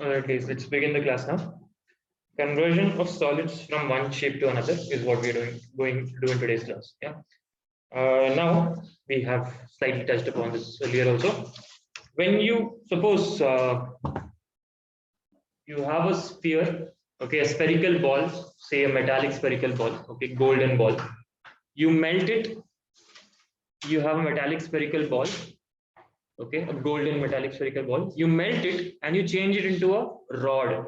Alright guys, let's begin the class now. Conversion of solids from one shape to another is what we are going to do in today's class. Yeah. Now we have slightly touched upon this earlier also. When you suppose you have a sphere, okay, a spherical ball, say a metallic spherical ball, okay, golden ball. You melt it. You have a metallic spherical ball, okay, a golden metallic spherical ball. You melt it and you change it into a rod.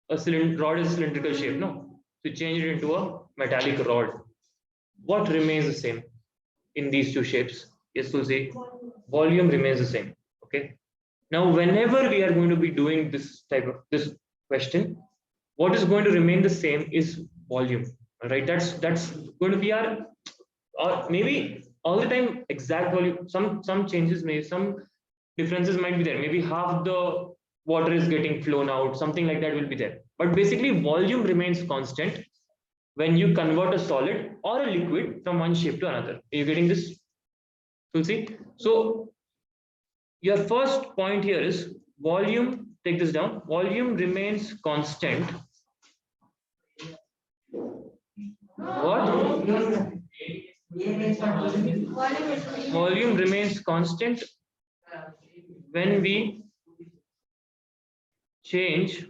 A rod is cylindrical shape, no? So you change it into a metallic rod. What remains the same in these two shapes? Yes, Tulsi, volume remains the same. Okay. Now, whenever we are going to be doing this type of this question, what is going to remain the same is volume. All right, that's going to be our, or maybe all the time exact volume. Some changes, maybe some differences might be there. Maybe half the water is getting flown out, something like that will be there. But basically, volume remains constant when you convert a solid or a liquid from one shape to another. Are you getting this? Tulsi? So your first point here is volume. Take this down. Volume remains constant. What? Volume remains constant when we change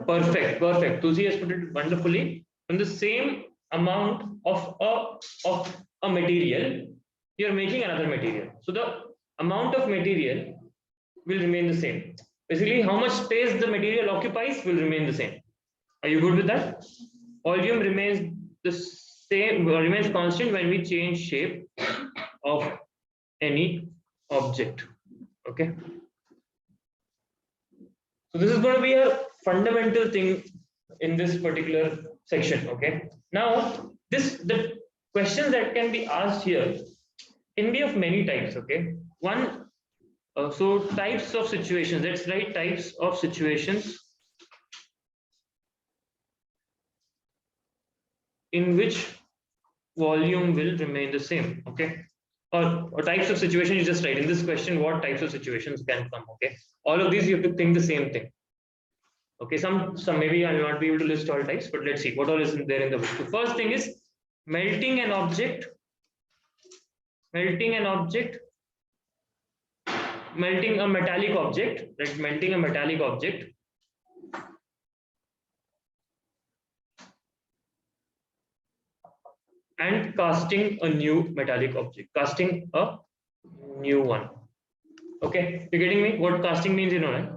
perfect. Tuzi has put it wonderfully. From the same amount of a material, you are making another material. So the amount of material will remain the same. Basically, how much space the material occupies will remain the same. Are you good with that? Volume remains the same, remains constant when we change shape of any object. Okay. So this is going to be a fundamental thing in this particular section. Okay. Now, the questions that can be asked here can be of many types. Okay. One, so types of situations. Let's write types of situations in which volume will remain the same. Okay. Or types of situations, you just write in this question what types of situations can come. Okay. All of these you have to think the same thing. Okay, some maybe I'll not be able to list all types, but let's see what all is there in the book. The first thing is melting an object, melting a metallic object, right? Melting a metallic object and casting a new metallic object, casting a new one. Okay, you're getting me? What casting means, you know, right?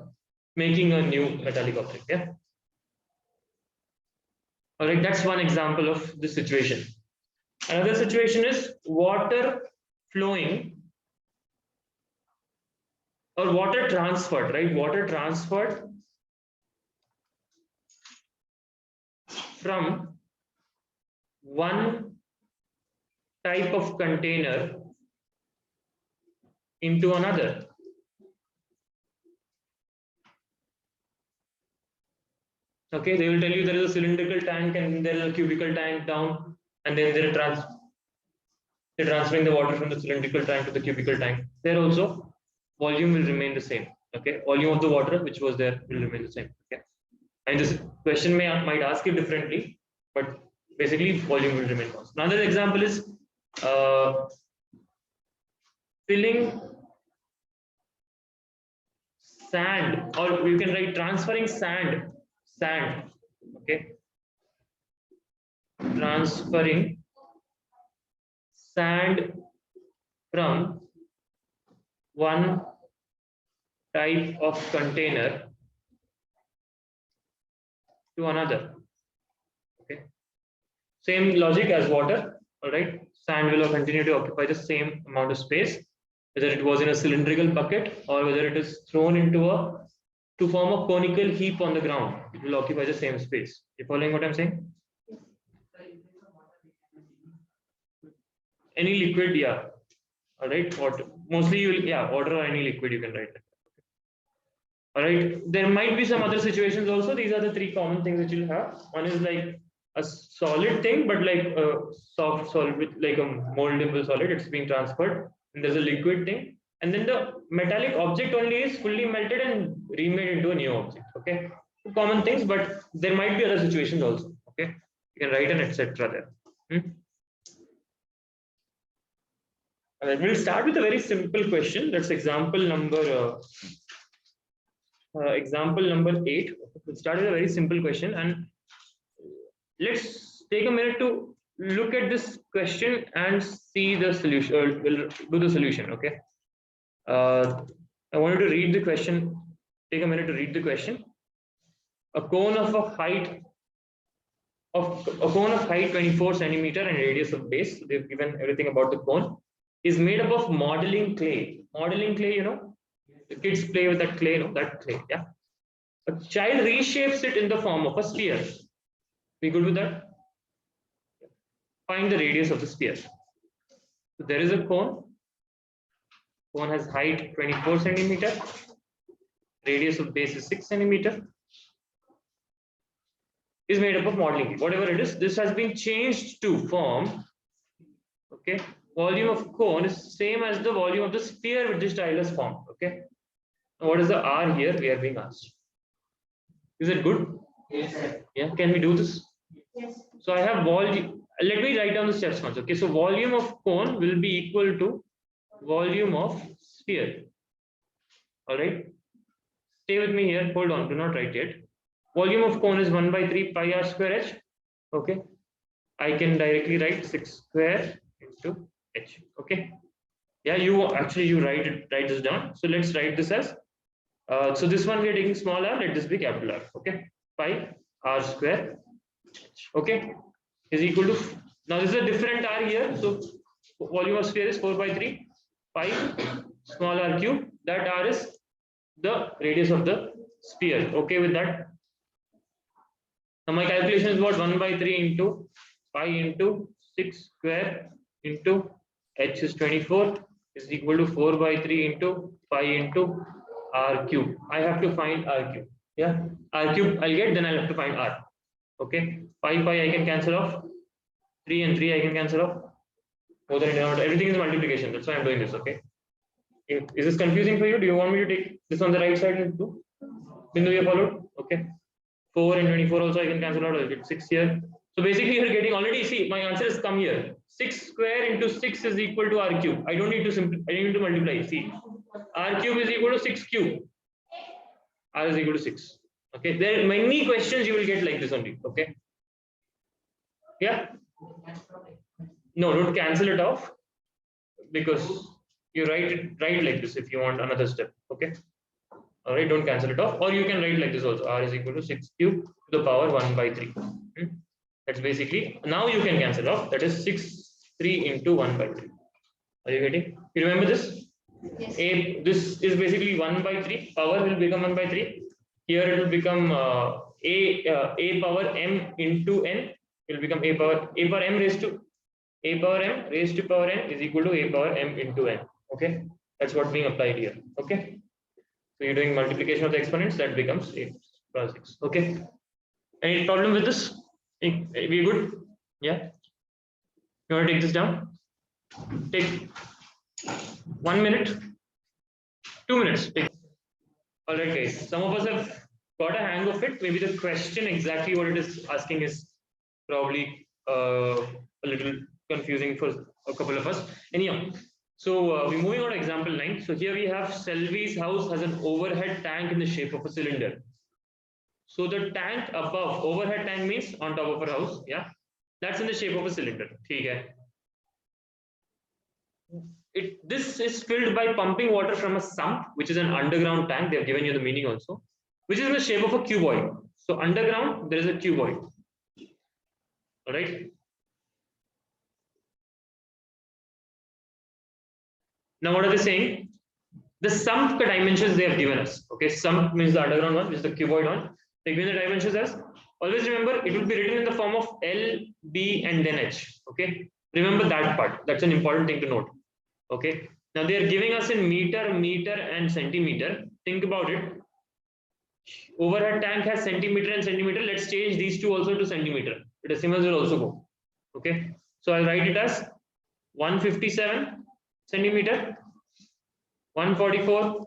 Making a new metallic object. Yeah. All right, that's one example of this situation. Another situation is water flowing or water transferred, right? Water transferred from one type of container into another. Okay, they will tell you there is a cylindrical tank and there is a cubical tank down, and then they're transferring the water from the cylindrical tank to the cubical tank. There also volume will remain the same. Okay, volume of the water which was there will remain the same. Okay, and this question might ask you differently, but basically volume will remain constant. Another example is filling sand, or you can write transferring sand. Okay, transferring sand from one type of container to another. Okay, same logic as water. All right, sand will continue to occupy the same amount of space, whether it was in a cylindrical bucket or whether it is thrown into to form a conical heap on the ground. It will occupy the same space. You following what I'm saying? Any liquid, yeah. All right, water. Mostly you will, yeah, water or any liquid you can write. All right, there might be some other situations also. These are the three common things that you'll have. One is like a solid thing, but like a soft solid with like a moldable solid, it's being transferred. And there's a liquid thing, and then the metallic object only is fully melted and remade into a new object. Okay, common things, but there might be other situations also. Okay, you can write an etc. there. Alright, we'll start with a very simple question. That's example number 8. We'll start with a very simple question, and let's take a minute to look at this question and see the solution. We'll do the solution. Okay. I wanted to read the question. Take a minute to read the question. A cone of height 24 centimeter and radius of base. They've given everything about the cone. Is made up of modeling clay. Modeling clay, you know, the kids play with that clay, that clay. Yeah. A child reshapes it in the form of a sphere. We good with that? Find the radius of the sphere. So there is a cone. Cone has height 24 centimeter. Radius of base is 6 centimeter. Is made up of modeling. Whatever it is, this has been changed to form. Okay. Volume of cone is same as the volume of the sphere which this child has formed. Okay. Now what is the R here? We are being asked. Is it good? Yes. Yeah. Can we do this? Yes. So I have volume. Let me write down the steps once. Okay. So volume of cone will be equal to volume of sphere. All right. Stay with me here. Hold on. Do not write yet. Volume of cone is 1/3 pi r square h. Okay. I can directly write 6 square into h. Okay. Yeah. You write this down. So let's write this as. So this one we are taking small r. Let this be capital R. Okay. Pi r square. Okay. Is equal to. Now this is a different r here. So volume of sphere is 4/3 pi small r cube. That r is the radius of the sphere. Okay with that? Now my calculation is what? 1/3 into pi into 6 square into h is 24 is equal to 4/3 into pi into r cube. I have to find r cube. Yeah, r cube I'll get, then I'll have to find r. Okay, pi I can cancel off. 3 and 3 I can cancel off. More than denominator. Everything is multiplication. That's why I'm doing this. Okay. Is this confusing for you? Do you want me to take this on the right side and do? Bindu you followed? Okay. 4 and 24 also I can cancel out. I'll get 6 here. So basically you're getting already, see, my answer has come here. 6 square into 6 is equal to r cube. I don't need to multiply. See, r cube is equal to 6 cube. R is equal to 6. Okay, there are many questions you will get like this only. Okay. Yeah. No, don't cancel it off, because you write like this if you want another step. Okay. All right, don't cancel it off, or you can write like this also. R is equal to 6 cube to the power 1/3. That's basically, now you can cancel off. That is 3 into 1/3. Are you getting? You remember this? Yes. This is basically 1/3. Power will become 1/3. Here it will become a power m into n. It will become a power m raised to power n is equal to a power m into n. Okay, that's what being applied here. Okay, so you're doing multiplication of the exponents, that becomes 8 plus 6. Okay, any problem with this? We good? Yeah. You want to take this down? Take 1 minute, 2 minutes. Take. All right, guys. Some of us have got a hang of it. Maybe the question exactly what it is asking is probably a little confusing for a couple of us. Anyhow, so we're moving on to example 9. So here we have Selvi's house has an overhead tank in the shape of a cylinder. So the tank above, overhead tank means on top of her house, yeah, that's in the shape of a cylinder. Okay. This is filled by pumping water from a sump, which is an underground tank. They have given you the meaning also, which is in the shape of a cuboid. So underground, there is a cuboid. All right. Now, what are they saying? The sump dimensions they have given us. Okay, sump means the underground one, which is the cuboid one. They give the dimensions as. Always remember, it will be written in the form of L, B, and then H. Okay, remember that part. That's an important thing to note. Okay. Now they are giving us in meter, and centimeter. Think about it. Overhead tank has centimeter and centimeter. Let's change these two also to centimeter. The decimals will also go. Okay, so I'll write it as 157 centimeter, 144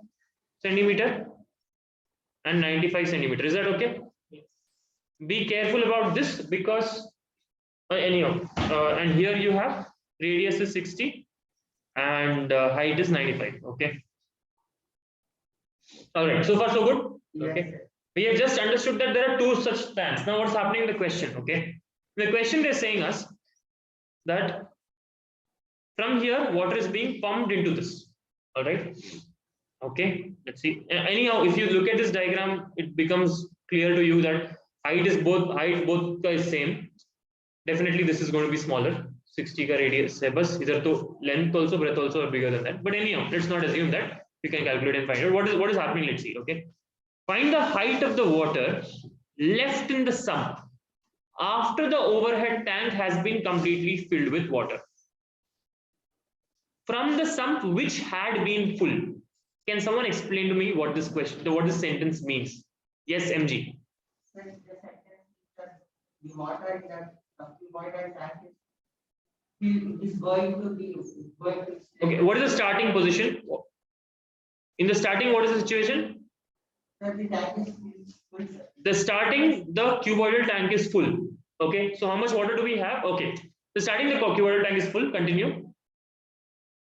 centimeter, and 95 centimeter. Is that okay? Be careful about this because anyhow, and here you have radius is 60 and height is 95. Okay. All right. So far, so good. Okay. Yes. We have just understood that there are two such tanks. Now, what's happening in the question? Okay. The question they're saying us that from here, water is being pumped into this. All right. Okay. Let's see. Anyhow, if you look at this diagram, it becomes clear to you that height both is same. Definitely, this is going to be smaller. 60 ka radius है बस इधर तो length also breadth also are bigger than that. But anyhow, let's not assume that. We can calculate and find out what is happening. Let's see. Okay. Find the height of the water left in the sump after the overhead tank has been completely filled with water. From the sump which had been full. Can someone explain to me what this sentence means? Yes, MG. The water in the cuboidal tank is going to be going to. Okay, what is the starting position? In the starting, what is the situation? The tank is full. The starting, the cuboidal tank is full. Okay, so how much water do we have? Okay, the starting, the cuboidal tank is full. Continue.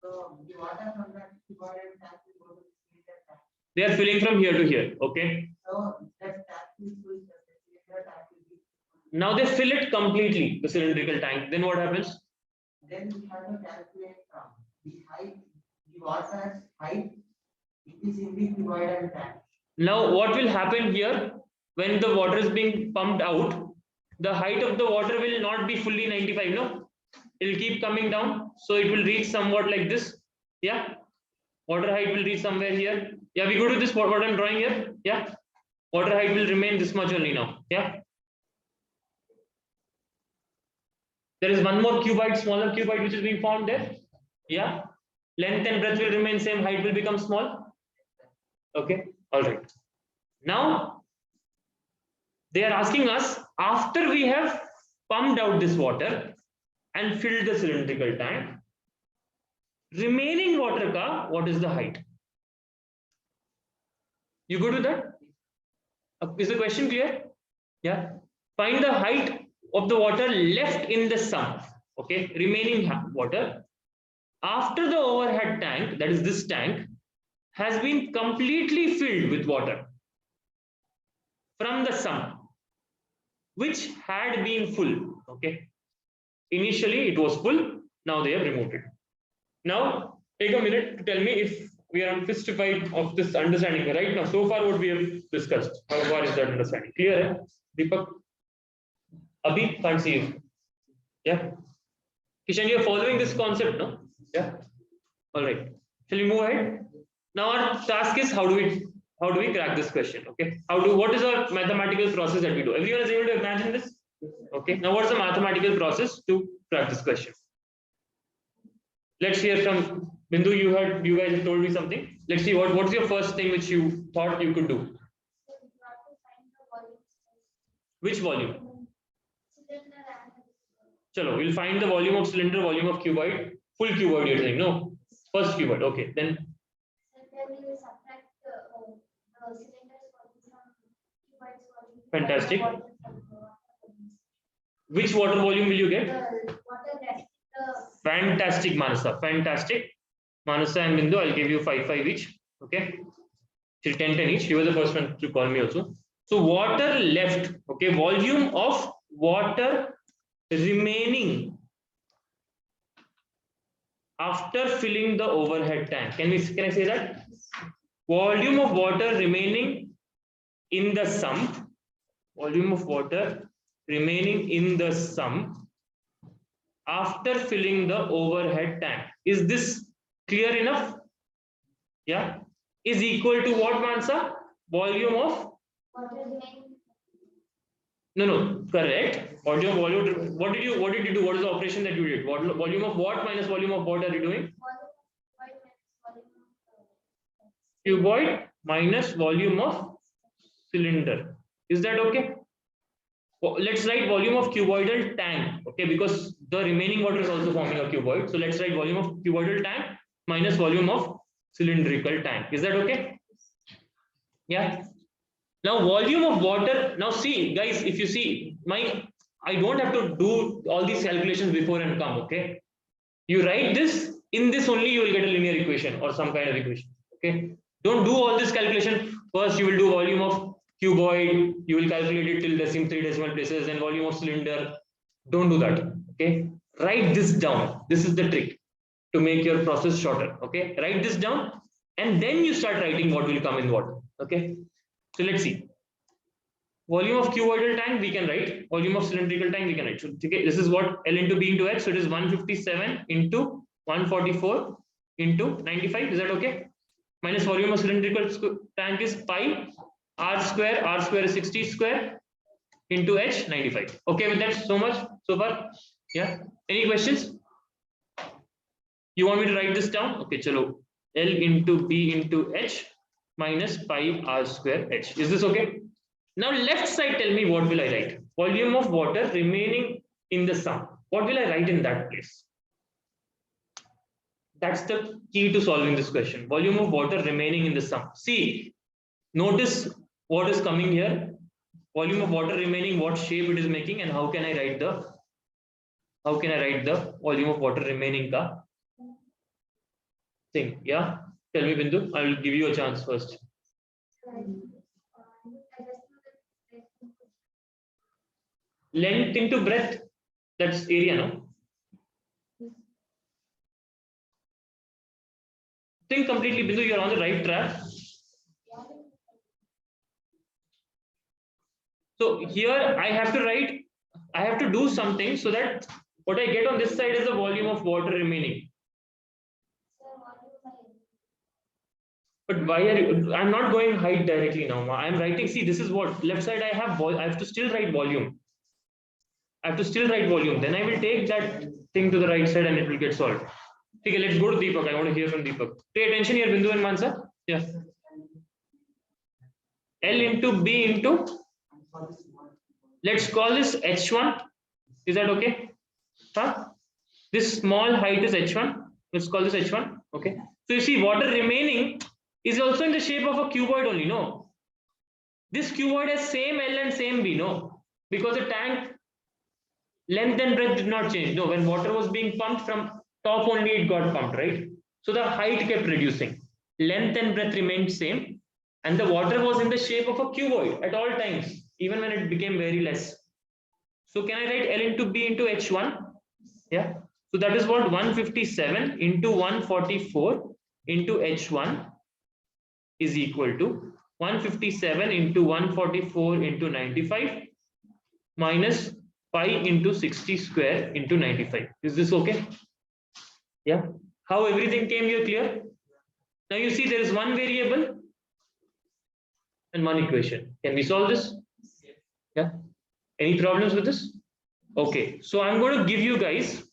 So the water from the cuboidal tank is going to cylinder tank. They are filling from here to here. Okay. So that tank is full. The cylinder tank will be full. Now they fill it completely, the cylindrical tank. Then what happens? Then we have to calculate from the height, the water's height. It is in the cuboidal tank. Now, what will happen here when the water is being pumped out? The height of the water will not be fully 95. No, it will keep coming down. So it will reach somewhat like this. Yeah, water height will reach somewhere here. Yeah, we go to this what I'm drawing here. Yeah, water height will remain this much only now. Yeah, there is one more cuboid, smaller cuboid, which is being formed there. Yeah, length and breadth will remain same. Height will become small. Okay, all right. Now they are asking us after we have pumped out this water and filled the cylindrical tank, remaining water ka what is the height? You go to that? Is the question clear? Yeah. Find the height of the water left in the sump. Okay, remaining water after the overhead tank, that is this tank, has been completely filled with water from the sump which had been full. Okay, initially it was full, now they have removed it. Now take a minute to tell me if we are on 55 of this understanding right now. So far what we have discussed, how far is that understanding? Clear, eh? Deepak? Abhi, can't see you. Yeah, Kishan, you are following this concept, no? Yeah, all right, shall we move ahead? Now our task is how do we crack this question? Okay, what is our mathematical process that we do? Everyone is able to imagine this? Okay, now what's the mathematical process to crack this question? Let's hear from Bindu. You guys have told me something. Let's see what's your first thing which you thought you could do? Which volume? Chalo, we'll find the volume of cylinder, volume of cuboid, full cuboid you're saying, no? First cuboid, okay, then fantastic. Which water volume will you get? Fantastic, Manasa. Fantastic. Manasa and Bindu, I'll give you 5 each. Okay. Till 10 each. You were the first one to call me also. So water left. Okay. Volume of water remaining after filling the overhead tank. Can I say that? Volume of water remaining in the sump. Volume of water remaining in the sump after filling the overhead tank. Is this clear enough? Yeah. Is equal to what, Mansa? Volume of? No, correct. Volume. What did you do? What is the operation that you did? Volume of what minus volume of what are you doing? Cuboid minus volume of cylinder. Is that okay? let's write volume of cuboidal tank, okay, because the remaining water is also forming a cuboid. So let's write volume of cuboidal tank minus volume of cylindrical tank. Is that okay? Yeah. Now volume of water, now see guys, if you see I don't have to do all these calculations before and come, okay? You write this, in this only you will get a linear equation or some kind of equation, okay? Don't do all this calculation. First you will do volume of cuboid, you will calculate it till 3 decimal places, and volume of cylinder. Don't do that, okay? Write this down. This is the trick to make your process shorter, okay? Write this down and then you start writing what will come in what, okay? So let's see. Volume of cuboidal tank we can write, volume of cylindrical tank we can write. So, okay, this is what L into B into H, so it is 157 into 144 into 95. Is that okay? Minus volume of cylindrical tank is pi r square is 60 square into H 95. Okay with that so much so far? Yeah. Any questions? You want me to write this down? Okay, chalo. L into B into H minus pi r square H. Is this okay? Now left side, tell me what will I write? Volume of water remaining in the sum. What will I write in that place? That's the key to solving this question. Volume of water remaining in the sum. See, notice what is coming here. Volume of water remaining, what shape it is making, and how can I write the volume of water remaining ka thing? Yeah, tell me Bindu. I will give you a chance first. Length into breadth, that's area, no? Think completely, Bindu, you're on the right track. So here I have to do something so that what I get on this side is the volume of water remaining. But why are you, I'm not going height directly now. I'm writing, see, this is what left side I have to still write volume. Then I will take that thing to the right side and it will get solved. Okay, let's go to Deepak. I want to hear from Deepak. Pay attention here, Bindu and Mansa. Yeah. L into B into, let's call this H1. Is that okay? Huh? This small height is H1. Let's call this H1. Okay. So you see, water remaining is also in the shape of a cuboid only, no? This cuboid has same L and same B, no? Because the tank length and breadth did not change. No, when water was being pumped from top only, it got pumped, right? So the height kept reducing. Length and breadth remained same. And the water was in the shape of a cuboid at all times, even when it became very less. So can I write L into B into H1? Yeah. So that is what 157 into 144 into H1 is equal to 157 into 144 into 95 minus pi into 60 square into 95. Is this okay? Yeah. How everything came here clear? Now you see there is one variable and one equation. Can we solve this? Yeah. Any problems with this? Okay. So I'm going to give you guys.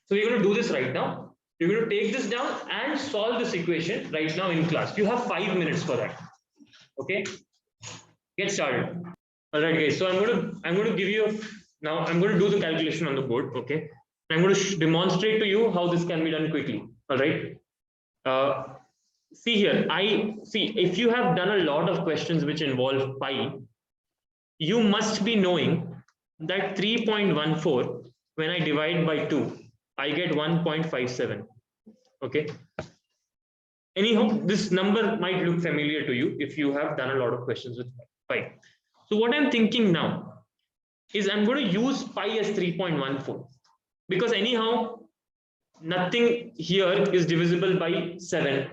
So we're going to do this right now. You're going to take this down and solve this equation right now in class. You have 5 minutes for that. Okay. Get started. All right, guys. So I'm going to give you now. I'm going to do the calculation on the board. Okay. I'm going to demonstrate to you how this can be done quickly. All right. See here. If you have done a lot of questions which involve pi, you must be knowing that 3.14 when I divide by 2, I get 1.57. Okay. Anyhow, this number might look familiar to you if you have done a lot of questions with pi. So what I'm thinking now is I'm going to use pi as 3.14 because anyhow nothing here is divisible by 7.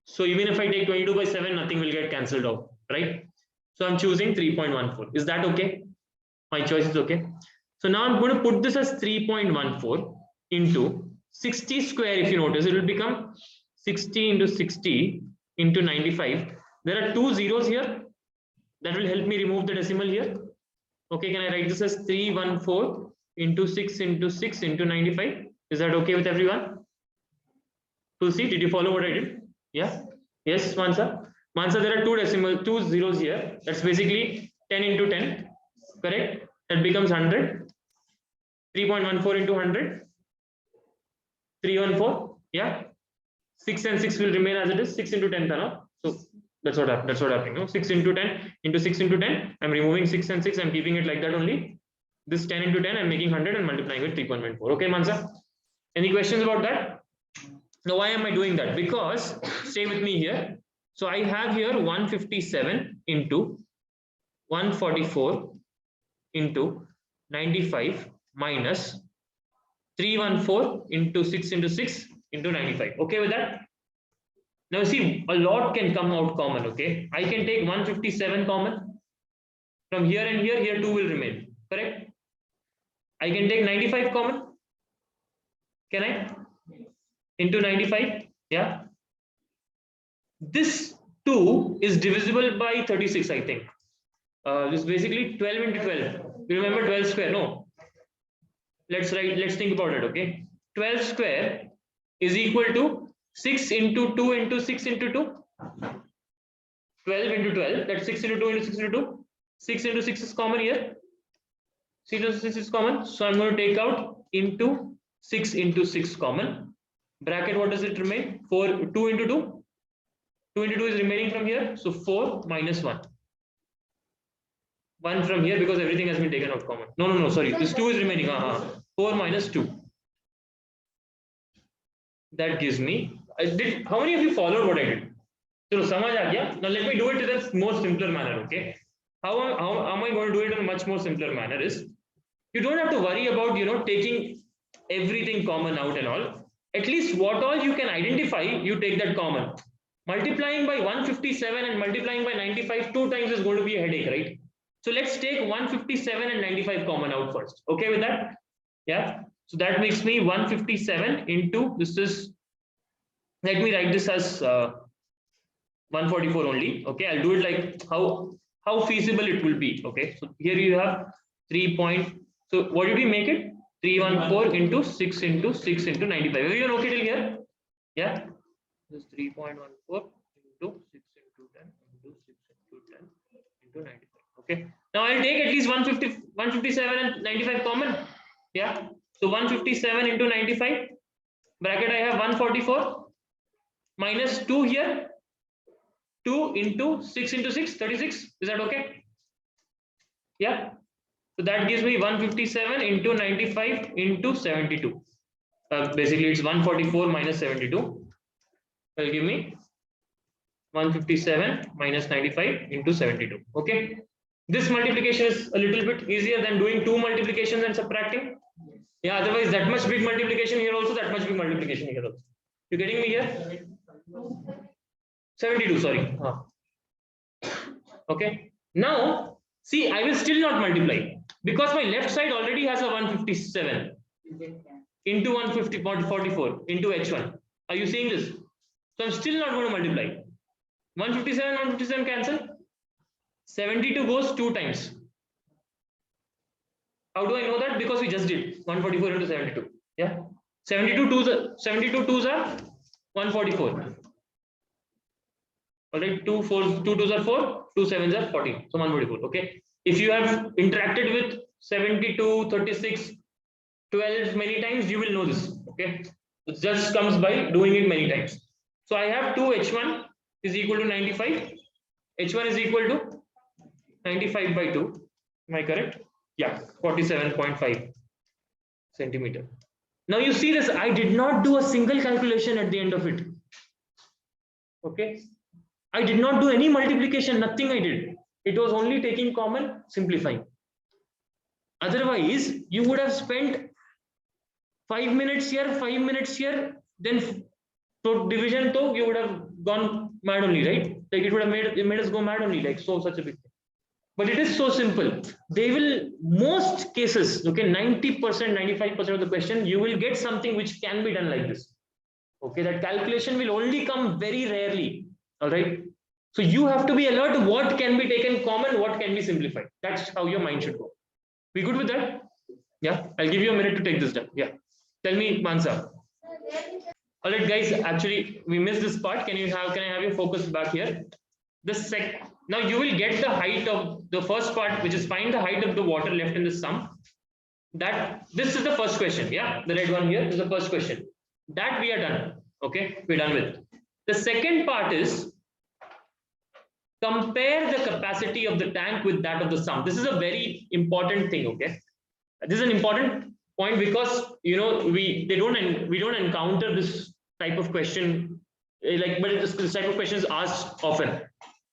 So even if I take 22 by 7, nothing will get cancelled out, right? So I'm choosing 3.14. Is that okay? My choice is okay. So now I'm going to put this as 3.14 into 60 square. If you notice, it will become 60 into 60 into 95. There are 2 zeros here. That will help me remove the decimal here. Okay, can I write this as 314 into 6 into 6 into 95? Is that okay with everyone? Tulsi, did you follow what I did? Yeah. Yes, Mansa. Mansa, there are 2 zeros here. That's basically 10 into 10. correct? That becomes 100. 3.14 into 100. 314. Yeah. 6 and 6 will remain as it is. 6 into 10. No? So that's what happened. That's what happening. No? 6 into 10 into 6 into 10. I'm removing 6 and 6. I'm keeping it like that only. This 10 into 10. I'm making 100 and multiplying with 3.14. Okay, Mansa? Any questions about that? Now, why am I doing that? Because stay with me here. So I have here 157 into 144 into 95 minus 314 into 6 into 6 into 95. Okay with that? Now see, a lot can come out common. Okay, I can take 157 common from here and here. Here 2 will remain. Correct? I can take 95 common. Can I? Into 95. Yeah. This 2 is divisible by 36. I think. This is basically 12 into 12. You remember 12 square? No. Let's think about it. Okay. 12 square is equal to 6 into 2 into 6 into 2. 12 into 12. That's 6 into 2 into 6 into 2. 6 into 6 is common here. 6 into 6 is common. So I'm going to take out into 6 into 6 common. Bracket, what does it remain? 4, 2 into 2. 2 into 2 is remaining from here. So 4 minus 1. 1 from here because everything has been taken out common. No, sorry. This 2 is remaining. 4 minus 2. That gives me. How many of you followed what I did? So, samajh aa gaya? Now let me do it in a more simpler manner. Okay. How am I going to do it in a much more simpler manner? Is you don't have to worry about taking everything common out and all. At least what all you can identify, you take that common. Multiplying by 157 and multiplying by 95 2 times is going to be a headache, right? So let's take 157 and 95 common out first. Okay with that? Yeah. So that makes me 157 into this is. Let me write this as 144 only. Okay, I'll do it like how feasible it will be. Okay, so here you have 3 point. So what did we make it? 314 into 6 into 6 into 95. Everyone okay till here? Yeah. This 3.14 into 6 into 10 into 6 into 10 into 95. Okay. Now I'll take at least 157 and 95 common. Yeah. So 157 into 95. Bracket I have 144 minus 2 here. 2 into 6 into 6, 36. Is that okay? Yeah. So that gives me 157 into 95 into 72. Basically, it's 144 minus 72. Will give me 157 minus 95 into 72. Okay. This multiplication is a little bit easier than doing 2 multiplications and subtracting. Yeah. Otherwise, that much big multiplication here also, that much big multiplication here also. You getting me here? 72. Sorry. Okay. Now, see, I will still not multiply because my left side already has a 157 into 144 into H1. Are you seeing this? So I'm still not going to multiply. 157, 157 cancel. 72 goes 2 times. How do I know that? Because we just did 144 into 72. Yeah. 72 twos are 144. All right, 2 twos are 4, 2 sevens are 14. So 144. Okay. If you have interacted with 72, 36, 12 many times, you will know this. Okay. It just comes by doing it many times. So I have 2 H1 is equal to 95. H1 is equal to 95 by 2. Am I correct? Yeah, 47.5 centimeter. Now you see this, I did not do a single calculation at the end of it. Okay. I did not do any multiplication, nothing I did. It was only taking common, simplifying. Otherwise, you would have spent 5 minutes here, 5 minutes here, then so division to you would have gone mad only, right? Like it would have made us go mad only, like such a big thing. But it is so simple. They will, most cases, okay, 90%, 95% of the question, you will get something which can be done like this. Okay, that calculation will only come very rarely. All right. So you have to be alert what can be taken common, what can be simplified. That's how your mind should go. We good with that? Yeah. I'll give you a minute to take this down. Yeah. Tell me, Mansa. All right, guys. Actually, we missed this part. Can I have your focus back here? Now you will get the height of the first part, which is find the height of the water left in the sump. That this is the first question. Yeah, the red one here is the first question. That we are done. Okay, we're done with. The second part is compare the capacity of the tank with that of the sump. This is a very important thing. Okay, this is an important point because you know we don't encounter this type of question like, but this type of question is asked often.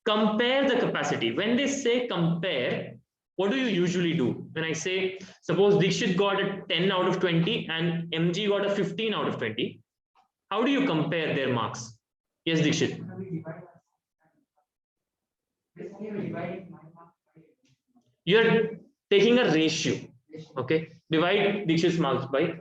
Compare the capacity. When they say compare, what do you usually do? When I say, suppose Dikshit got a 10 out of 20 and MG got a 15 out of 20, how do you compare their marks? Yes, Dikshit. You're taking a ratio. Okay, divide Dikshit's marks by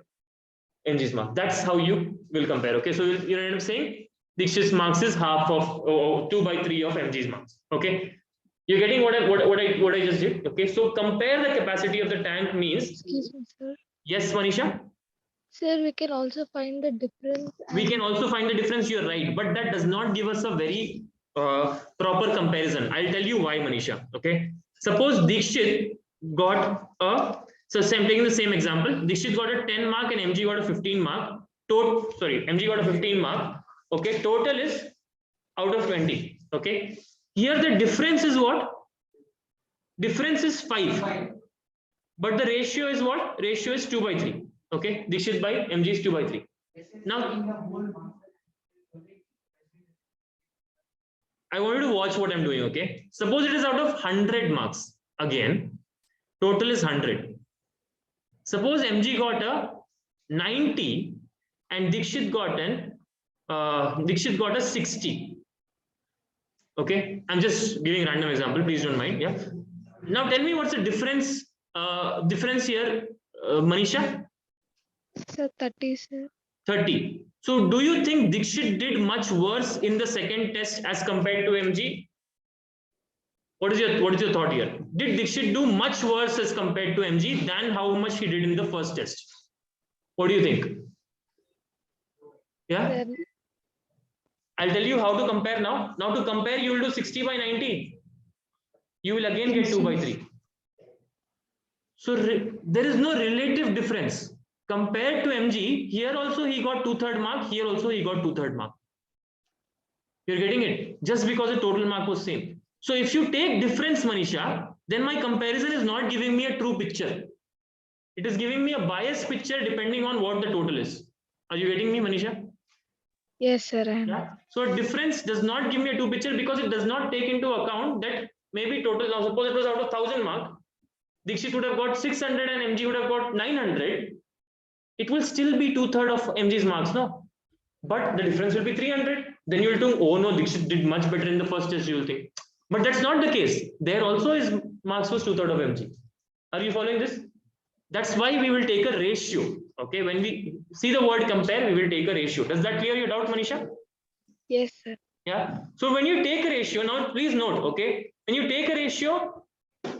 MG's marks. That's how you will compare. Okay, so you end up saying Dikshit's marks is half of 2 by 3 of MG's marks. Okay, you're getting what I just did. Okay, so compare the capacity of the tank means. Excuse me, sir. Yes, Manisha. Sir, we can also find the difference. We can also find the difference. You're right, but that does not give us a very proper comparison. I'll tell you why, Manisha. Okay, suppose Dikshit got a. So I'm taking the same example. Dikshit got a 10 mark and MG got a 15 mark. MG got a 15 mark. Okay, total is out of 20. Okay, here the difference is what? Difference is 5. But the ratio is what? Ratio is 2 by 3. Okay, Dikshit by MG is 2 by 3. Now, I want you to watch what I'm doing. Okay, suppose it is out of 100 marks. Again, total is 100. Suppose MG got a 90 and Dikshit got a 60. Okay, I'm just giving a random example. Please don't mind. Yeah. Now tell me what's the difference? Difference here, Manisha. Sir, 30, sir. 30. So do you think Dikshit did much worse in the second test as compared to MG? What is your thought here? Did Dikshit do much worse as compared to MG than how much he did in the first test? What do you think? Yeah. Sir, I'll tell you how to compare now. Now to compare, you will do 60 by 90. You will again get 2 by 3. So there is no relative difference. Compared to MG, here also he got 2/3 mark, here also he got 2/3 mark. You're getting it? Just because the total mark was same. So if you take difference, Manisha, then my comparison is not giving me a true picture. It is giving me a biased picture depending on what the total is. Are you getting me, Manisha? yes, sir. I am. Yeah. So difference does not give me a true picture because it does not take into account that maybe total. Now suppose it was out of 1000 mark, Dikshit would have got 600 and MG would have got 900. It will still be 2/3 of MG's marks, no? But the difference will be 300. Then you will think, oh no, Dikshit did much better in the first test, you will think. But that's not the case. There also his marks was 2/3 of MG. Are you following this? That's why we will take a ratio. Okay, when we see the word compare, we will take a ratio. Does that clear your doubt, Manisha? Yes, sir. Yeah. So when you take a ratio, now please note, okay, when you take a ratio,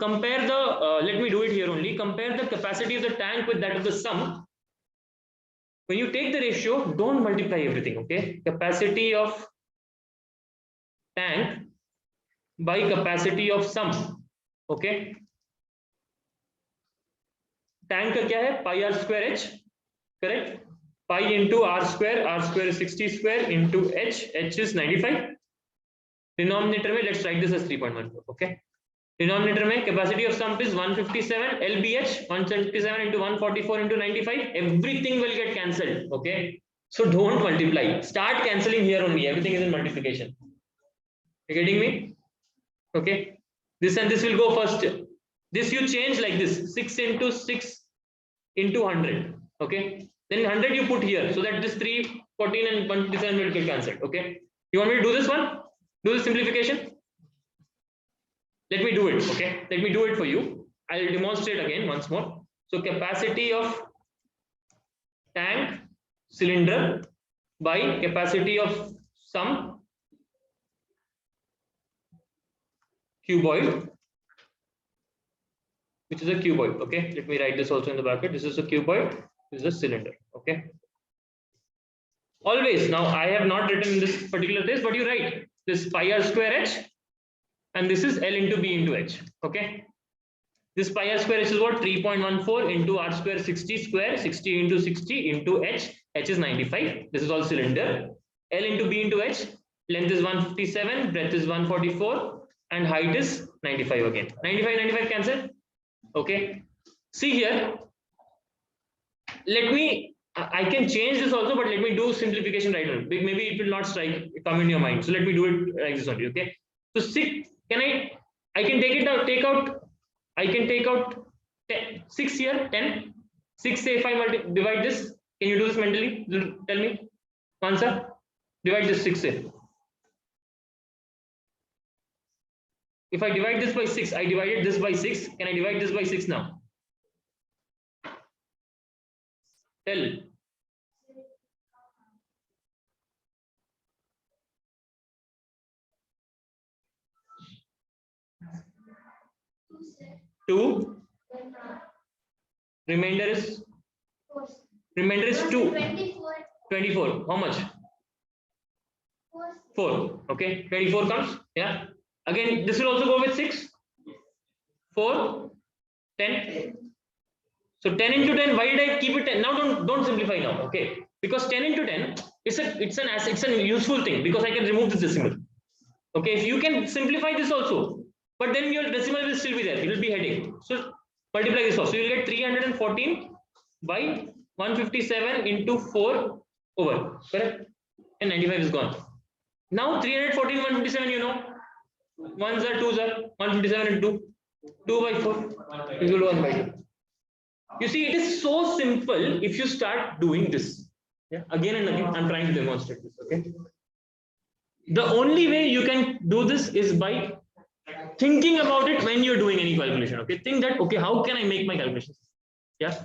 compare the, let me do it here only, compare the capacity of the tank with that of the sump. When you take the ratio, don't multiply everything, okay? Capacity of tank by capacity of sump, okay? Tank का क्या है? Pi r square h, correct? Pi into r square is 60 square into h is 95. Denominator में let's write this as 3.14, okay? Denominator में capacity of sump is 157 lbh, 177 into 144 into 95. Everything will get cancelled, okay? So don't multiply. Start cancelling here only. Everything is in multiplication. You getting me? Okay. This and this will go first. This you change like this: 6 into 6 into 100. Okay. Then 100 you put here so that this 314 and 127 will get cancelled. Okay. You want me to do this one? Do the simplification. Let me do it. Okay. Let me do it for you. I will demonstrate again once more. So capacity of tank cylinder by capacity of sump cuboid, which is a cuboid. Okay, let me write this also in the bracket. This is a cuboid, this is a cylinder. Okay, always. Now I have not written in this particular case, but you write this pi r square h and this is L into B into H. Okay. This pi r square is what? 3.14 into r square 60 square, 60 into 60 into H. H is 95. This is all cylinder. L into B into H. Length is 157, breadth is 144, and height is 95 again. 95 cancel. Okay. See here. Let me. I can change this also, but let me do simplification right now. Maybe it will not come in your mind. So let me do it like this only. Okay. So 6. I can take it out. I can take out 6 here. 10. 6. Say if I divide this, can you do this mentally? Tell me. Answer. Divide this 6. Say. If I divide this by 6, I divided this by 6. Can I divide this by 6 now? Tell. Two. Remainder is 2. 24. How much? 4. Okay. 24 comes. Yeah. Again, this will also go with 6. 4. 10. So 10 into 10. Why did I keep it 10? Now don't simplify now. Okay. Because 10 into 10 it's a useful thing because I can remove this decimal. Okay. If you can simplify this also, but then your decimal will still be there. It will be heading. So multiply this also. So you will get 314 by 157 into 4 over. Correct? And 95 is gone. Now 314, 157, you know. 1s are 2s are 157 into 2 by 4 equal to 1 by 2. You see, it is so simple if you start doing this. Yeah. Again and again, I'm trying to demonstrate this. Okay. The only way you can do this is by thinking about it when you're doing any calculation. Okay. Think that, okay, how can I make my calculations? Yeah.